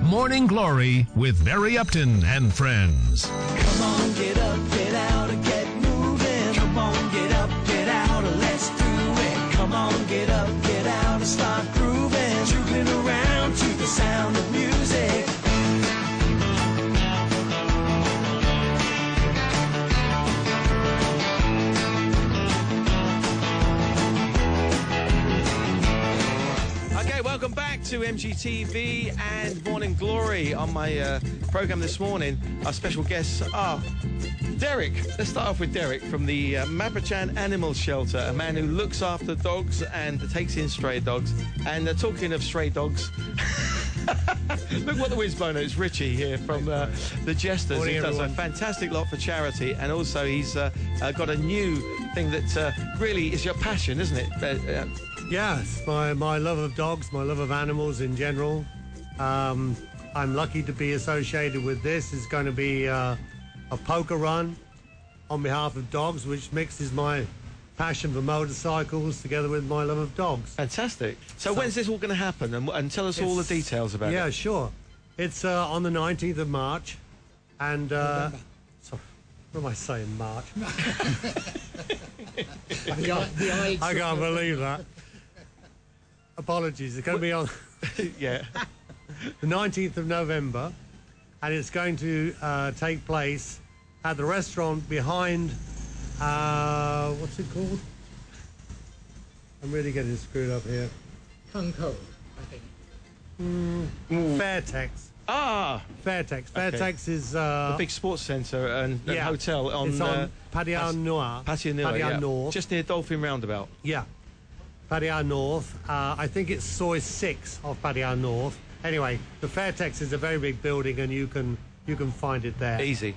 Morning Glory with Barry Upton and friends. Come on, get up, get out, and get moving. Come on, get up, get out, and let's do it. Come on, get up, get out, and start grooving. Jumping around to the sound of music. Okay, welcome back to MGTV and Morning Glory. On my programme this morning, our special guests are Derek. Let's start off with Derek from the Mapachan Animal Shelter, a man who looks after dogs and takes in stray dogs. And talking of stray dogs, look what the whiz bono is. Richie here from the Jesters. Morning, he does everyone. a fantastic lot for charity, and also he's got a new thing that really is your passion, isn't it? Yes, my love of dogs, my love of animals in general. I'm lucky to be associated with this. It's going to be a poker run on behalf of dogs, which mixes my passion for motorcycles together with my love of dogs. Fantastic. So when's this all going to happen? And tell us all the details about it. Yeah, sure. It's on the 19th of March. And, sorry, what am I saying, March? I can't believe that. Apologies. It's going to be on Yeah. the 19th of November, and it's going to take place at the restaurant behind, what's it called? I'm really getting screwed up here. Kung Ko, I think. Fairtex. Ah, Fairtex. Okay. Fairtex is... the big sports centre and hotel on, it's on Patio Noir. Patio Noir, Patio yeah. North. Just near Dolphin Roundabout. Yeah. Patio North. I think it's Soy 6 of Patio North. Anyway, the Fairtex is a very big building, and you can find it there. Easy.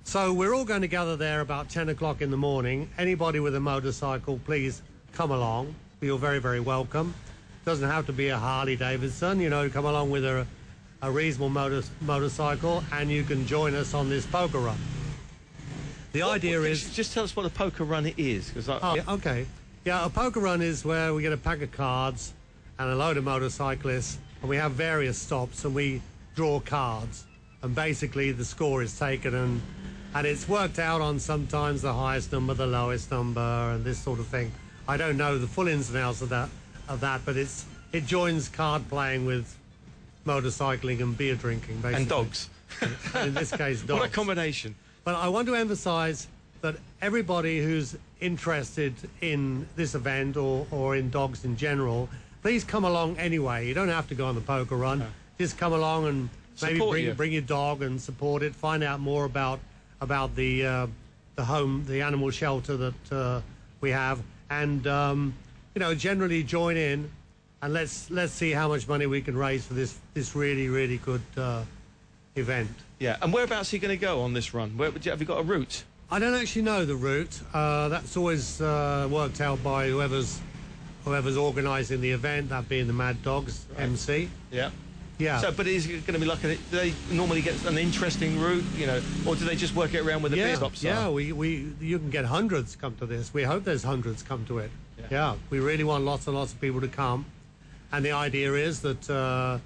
So we're all going to gather there about 10 o'clock in the morning. Anybody with a motorcycle, please come along. You're very, very welcome. Doesn't have to be a Harley Davidson, you know, come along with a reasonable motorcycle, and you can join us on this poker run. The idea is... Just tell us what a poker run is. Cause Okay. Yeah, a poker run is where we get a pack of cards and a load of motorcyclists, and we have various stops, and we draw cards. And basically the score is taken, and it's worked out on sometimes the highest number, the lowest number, and this sort of thing. I don't know the full ins and outs of that, but it joins card playing with motorcycling and beer drinking, basically. And dogs. And in this case, dogs. What a combination. But I want to emphasize that everybody who's interested in this event or in dogs in general, please come along anyway. You don't have to go on the poker run. Just come along and maybe bring your dog and support it. Find out more about the animal shelter that we have, and you know, generally join in, and let's see how much money we can raise for this really, really good event. Yeah. And whereabouts are you going to go on this run? Have you got a route? I don't actually know the route. That's always worked out by whoever's organising the event, that being the Mad Dogs MC. Yeah. Yeah. So, but is it going to be like do they normally get an interesting route, you know, or do they just work it around with the beer stops? Yeah, you can get hundreds come to this. We hope there's hundreds come to it. Yeah, we really want lots and lots of people to come. And the idea is that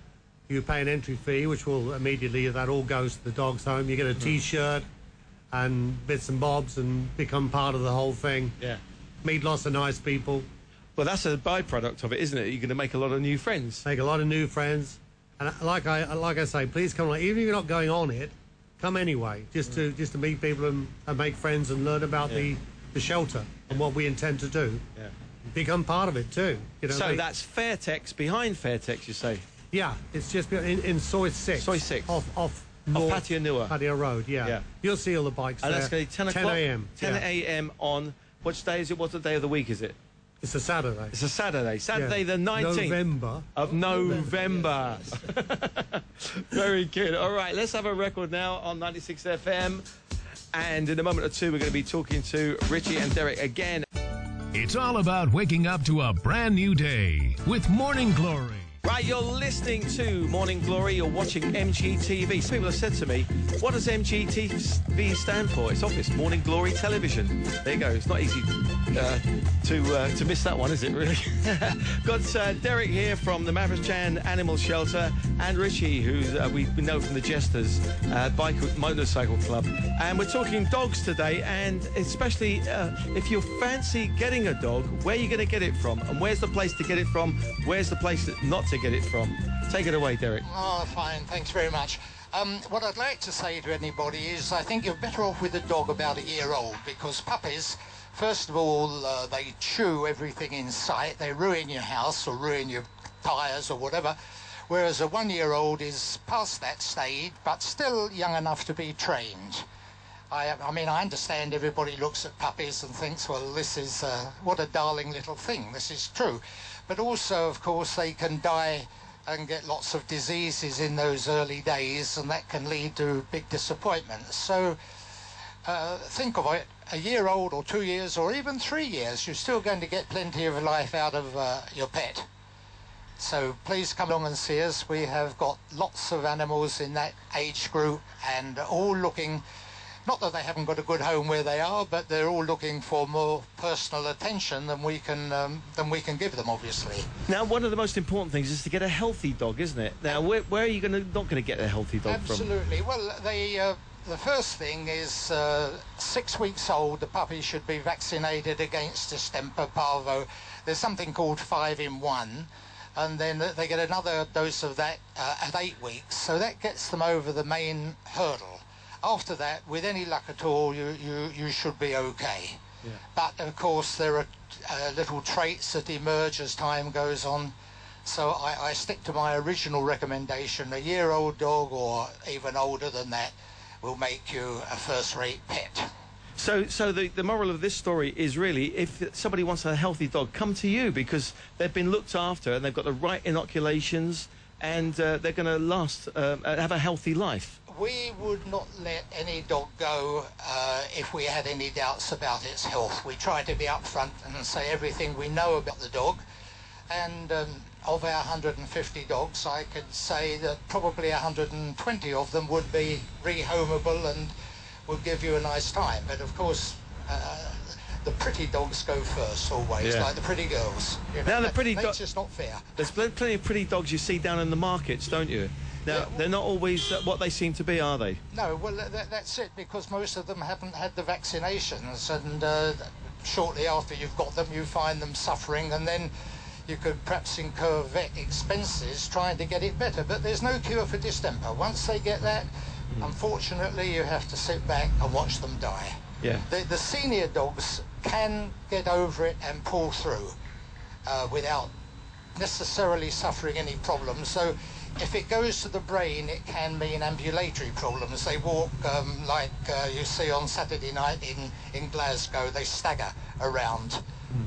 you pay an entry fee, which will immediately, that all goes to the dog's home. You get a T-shirt and bits and bobs and become part of the whole thing. Yeah. Meet lots of nice people. Well, that's a byproduct of it, isn't it? You're going to make a lot of new friends. Make a lot of new friends. And like I say, please come along. Even if you're not going on it, come anyway, just to meet people and make friends and learn about the shelter and what we intend to do. Yeah. Become part of it too. You know, So that's Fairtex, behind Fairtex, you say? yeah, it's just in Soy 6. Soy 6. Off North Patio Noir. Patio Road, yeah. Yeah. You'll see all the bikes And there. that's going to be 10 o'clock? 10 a.m. 10 a.m. on, which day is it? What's the day of the week is it? It's a Saturday. It's a Saturday. Saturday Yeah. the 19th. November. Of November. Very good. All right, let's have a record now on 96 FM. And in a moment or two, we're going to be talking to Richie and Derek again. It's all about waking up to a brand new day with Morning Glory. Right, you're listening to Morning Glory, you're watching MGTV. Some people have said to me, what does MGTV stand for? It's obvious, Morning Glory Television. There you go, it's not easy to miss that one, is it, really? Got Derek here from the Maverick's Animal Shelter, and Richie, who we know from the Jesters Motorcycle Club. And we're talking dogs today, and especially if you fancy getting a dog, where are you going to get it from? And where's the place to get it from? Where's the place not to get it from? Take it away, Derek. Oh, fine. Thanks very much. What I'd like to say to anybody is I think you're better off with a dog about a year old, because puppies, first of all, they chew everything in sight. They ruin your house or ruin your tyres or whatever, whereas a 1-year-old is past that stage but still young enough to be trained. I mean, I understand everybody looks at puppies and thinks, well, this is what a darling little thing. This is true. But also, of course, they can die and get lots of diseases in those early days, and that can lead to big disappointment. So think of it, a year old or 2 years or even 3 years, you're still going to get plenty of life out of your pet. So please come along and see us. We have got lots of animals in that age group, and all looking, not that they haven't got a good home where they are, but they're all looking for more personal attention than we can give them, obviously. Now, one of the most important things is to get a healthy dog, isn't it? Now, where are you not going to get a healthy dog from? Absolutely. Well, the first thing is 6 weeks old, the puppy should be vaccinated against distemper, parvo. There's something called 5-in-1, and then they get another dose of that at 8 weeks. So that gets them over the main hurdle. After that, with any luck at all, you should be okay. Yeah. But of course, there are little traits that emerge as time goes on. So I stick to my original recommendation. A year-old dog, or even older than that, will make you a first-rate pet. So the moral of this story is really, if somebody wants a healthy dog, come to you, because they've been looked after and they've got the right inoculations, and they're going to last, have a healthy life. We would not let any dog go if we had any doubts about its health. We try to be upfront and say everything we know about the dog. And of our 150 dogs, I could say that probably 120 of them would be rehomable and would give you a nice time. But of course, the pretty dogs go first always, like the pretty girls. You know, now, the pretty dogs, it's not fair. There's plenty of pretty dogs you see down in the markets, don't you? Now, they're not always what they seem to be, are they? No, well, that's it, because most of them haven't had the vaccinations, and shortly after you've got them, you find them suffering, and then you could perhaps incur vet expenses trying to get it better. But there's no cure for distemper. Once they get that, unfortunately, you have to sit back and watch them die. Yeah. The senior dogs can get over it and pull through without necessarily suffering any problems. So if it goes to the brain, it can mean ambulatory problems. They walk like you see on Saturday night in Glasgow. They stagger around.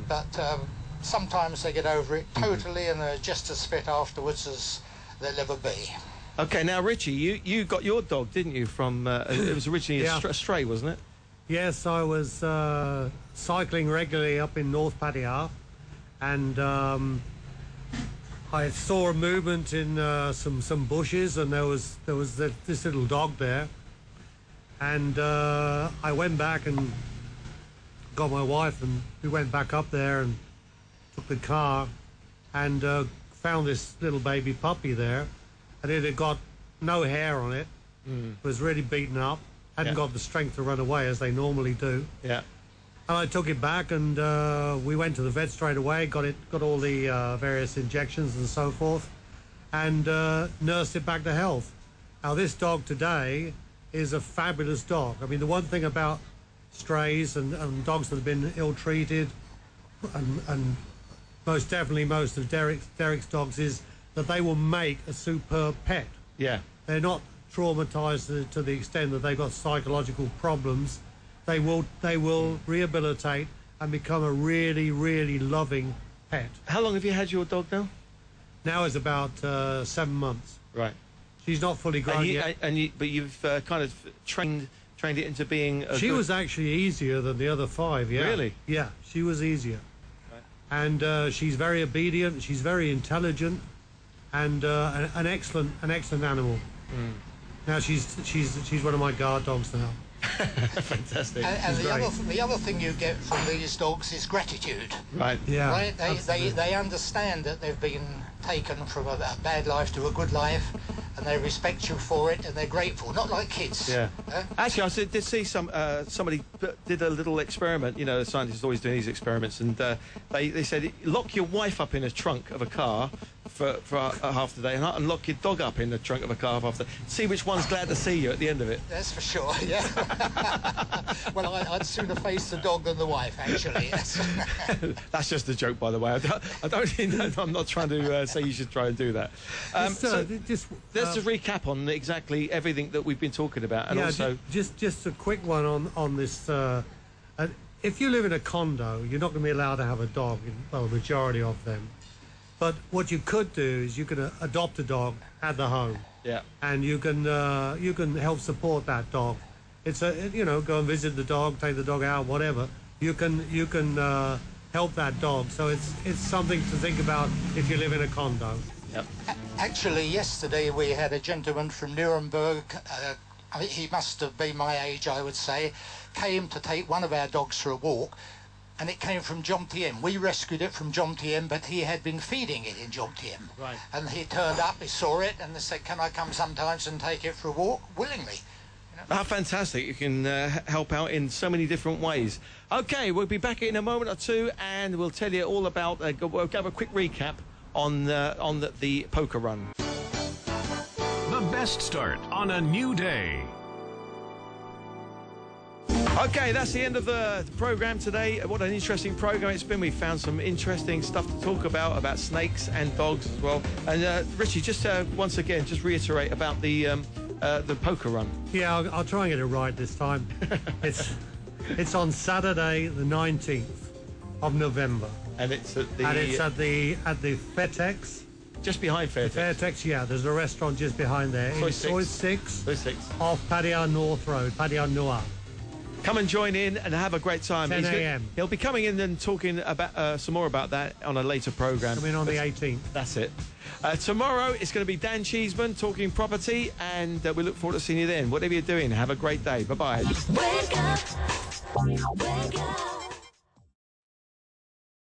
But sometimes they get over it totally and they're just as fit afterwards as they'll ever be. Okay, now, Richie, you got your dog, didn't you, from... it was originally a stray, wasn't it? Yes, I was cycling regularly up in North Pattaya, and I saw a movement in some bushes, and there was this little dog there, and I went back and got my wife, and we went back up there and took the car and found this little baby puppy there, and it had got no hair on it. It was really beaten up, hadn't got the strength to run away as they normally do. Yeah. And I took it back, and we went to the vet straight away, got all the various injections and so forth, and nursed it back to health. Now, this dog today is a fabulous dog. I mean, the one thing about strays and dogs that have been ill-treated, and most definitely most of Derek's dogs, is that they will make a superb pet. Yeah. They're not traumatized to the extent that they've got psychological problems. They will rehabilitate and become a really, really loving pet. How long have you had your dog now? Now it's about 7 months. Right. She's not fully grown yet. But you've kind of trained it into being a She was actually easier than the other 5, yeah. Really? Yeah, she was easier. Right. And she's very obedient, she's very intelligent, and an excellent animal. Now she's one of my guard dogs now. Fantastic. And the other thing you get from these dogs is gratitude. Right. Yeah. Right? They understand that they've been taken from a bad life to a good life, and they respect you for it, and they're grateful. Not like kids. Yeah. Actually, I did see somebody did a little experiment. You know, the scientists are always doing these experiments, and they said lock your wife up in a trunk of a car for half the day, and lock your dog up in the trunk of a car for half the day. See which one's glad to see you at the end of it. That's for sure. Yeah. Well, I'd sooner face the dog than the wife, actually. That's just a joke, by the way. I don't. I'm not trying to say you should try and do that. Let's just recap on exactly everything that we've been talking about, and also just a quick one on this. If you live in a condo, you're not going to be allowed to have a dog. Well, the majority of them. But what you could do is you can adopt a dog at the home. Yeah. And you can help support that dog. It's go and visit the dog, take the dog out, whatever. You can help that dog. So it's something to think about if you live in a condo. Yep. Actually, yesterday we had a gentleman from Nuremberg. He must have been my age, I would say. Came to take one of our dogs for a walk. And it came from Jomtien. We rescued it from Jomtien, but he had been feeding it in Jomtien. Right. And he turned up, he saw it, and they said, "Can I come sometimes and take it for a walk?" Willingly. How fantastic. You can help out in so many different ways. OK, we'll be back in a moment or two, and we'll tell you all about... we'll give a quick recap on the poker run. The best start on a new day. OK, that's the end of the programme today. What an interesting programme it's been. We found some interesting stuff to talk about snakes and dogs as well. And Richie, just once again, just reiterate about the poker run. Yeah, I'll try and get it right this time. It's on Saturday, the 19th of November. And it's at the Fairtex. Just behind Fairtex. Fairtex, yeah. There's a restaurant just behind there. Soy 6. Off Padihar North Road, Padihar Noir. Come and join in and have a great time. 10 a.m. He'll be coming in and talking about some more about that on a later programme. Coming on the 18th. That's it. Tomorrow it's going to be Dan Cheeseman talking property, and we look forward to seeing you then. Whatever you're doing, have a great day. Bye-bye. Wake up. Wake up.